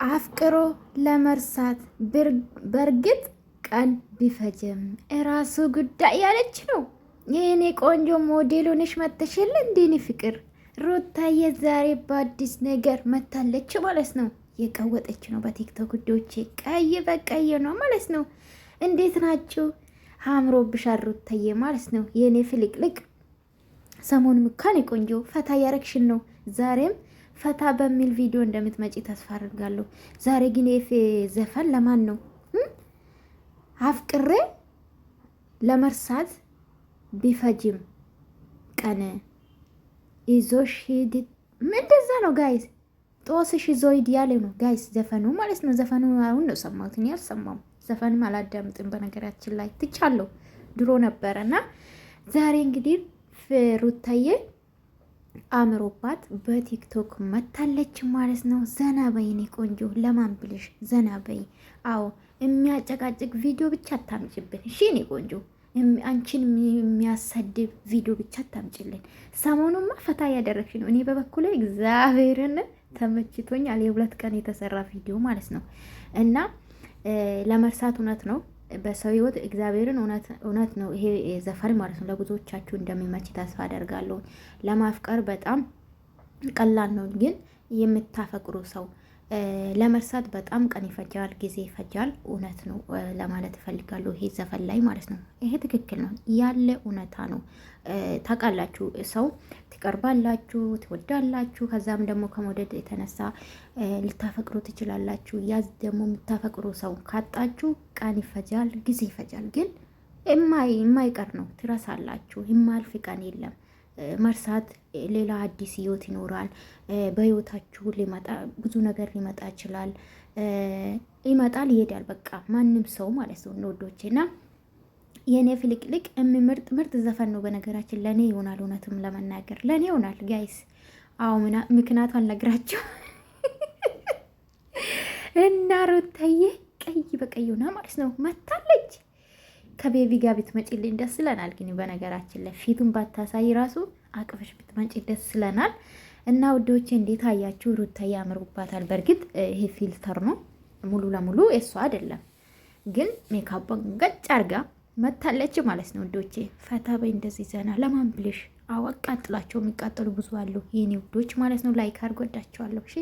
አፍቅሮ ለመርሳት በርግጥ ቀን ቢፈጅም እራሱ ጉዳይ ያለች ነው። የኔ ቆንጆ ሞዴል ሆነሽ መተሽል እንዴኔ ፍቅር ሩታዬ ዛሬ በአዲስ ነገር መታለች ማለት ነው። የቀወጠች ነው በቲክቶክ ዶቼ ቀይ በቀይ ነው ማለት ነው። እንዴት ናችሁ? አምሮብሻል ሩታዬ ማለት ነው። የኔ ፍልቅልቅ ሰሞኑ ምካኔ ቆንጆ ፈታ ያረግሽን ነው። ዛሬም ፈታ በሚል ቪዲዮ እንደምትመጪ ተስፋ አድርጋለሁ። ዛሬ ግን ዘፈን ለማን ነው? አፍቅሬ ለመርሳት ቢፈጅም ቀን ይዞሽ ሂድ እንደዛ ነው ጋይስ። ጦስሽ ይዞ ሂድ ያለ ነው ጋይስ ዘፈኑ ማለት ነው። ዘፈኑ አሁን ነው ሰማሁት። እኔ አልሰማሁም። ዘፈንም አላዳምጥም በነገራችን ላይ ትቻለሁ። ድሮ ነበረና ዛሬ እንግዲህ ሩታዬ አምሮባት በቲክቶክ መታለች ማለት ነው። ዘና በይ እኔ ቆንጆ፣ ለማን ብልሽ ዘና በይ። አዎ የሚያጨቃጭቅ ቪዲዮ ብቻ አታምጭብን እሺ እኔ ቆንጆ። አንቺን የሚያሰድብ ቪዲዮ ብቻ አታምጭልን። ሰሞኑማ ፈታ ያደረግሽ ነው። እኔ በበኩሌ እግዚአብሔርን ተመችቶኛል። የሁለት ቀን የተሰራ ቪዲዮ ማለት ነው እና ለመርሳት እውነት ነው በሰው ህይወት እግዚአብሔርን እውነት ነው ይሄ ዘፈን ማለት ነው። ለብዙዎቻችሁ እንደሚመች ተስፋ አደርጋለሁ። ለማፍቀር በጣም ቀላል ነው፣ ግን የምታፈቅሩ ሰው ለመርሳት በጣም ቀን ይፈጃል፣ ጊዜ ይፈጃል። እውነት ነው ለማለት እፈልጋለሁ ይሄ ዘፈን ላይ ማለት ነው። ይሄ ትክክል ነው ያለ እውነታ ነው። ታውቃላችሁ፣ ሰው ትቀርባላችሁ፣ ትወዳላችሁ። ከዛም ደግሞ ከመውደድ የተነሳ ልታፈቅሩ ትችላላችሁ። ያዝ ደግሞ የምታፈቅሩ ሰው ካጣችሁ ቀን ይፈጃል፣ ጊዜ ይፈጃል። ግን የማይቀር ነው። ትረሳላችሁ። የማያልፍ ቀን የለም። መርሳት ሌላ አዲስ ህይወት ይኖራል። በህይወታችሁ ብዙ ነገር ሊመጣ ይችላል። ይመጣል፣ ይሄዳል። በቃ ማንም ሰው ማለት ነው ወዶቼ እና የኔ ፍልቅልቅ ምርጥ ዘፈን ነው። በነገራችን ለእኔ ይሆናል፣ እውነትም ለመናገር ለእኔ ይሆናል ጋይስ። አዎ ምክንያቱ አልነግራቸው እና ሩታዬ ቀይ በቀይ ሆና ማለት ነው መታለች። ከቤቢ ጋር ብትመጪልኝ ደስ ይለናል። ግን በነገራችን ላይ ፊቱን ባታሳይ ራሱ አቅፈሽ ብትመጪ ደስ ይለናል። እና ውዶቼ እንዴት አያችሁ? ሩታዬ ያምሩባታል። በእርግጥ ይሄ ፊልተር ነው፣ ሙሉ ለሙሉ እሷ አይደለም። ግን ሜካፕን ገጭ አርጋ መታለች ማለት ነው ውዶቼ። ፈታ በይ እንደዚህ ዘና ለማን ብልሽ። አዎ አቃጥላቸው፣ የሚቃጠሉ ብዙ አሉ የኔ ውዶች ማለት ነው። ላይክ አድርጎ ወዳቸዋለሁ። እሺ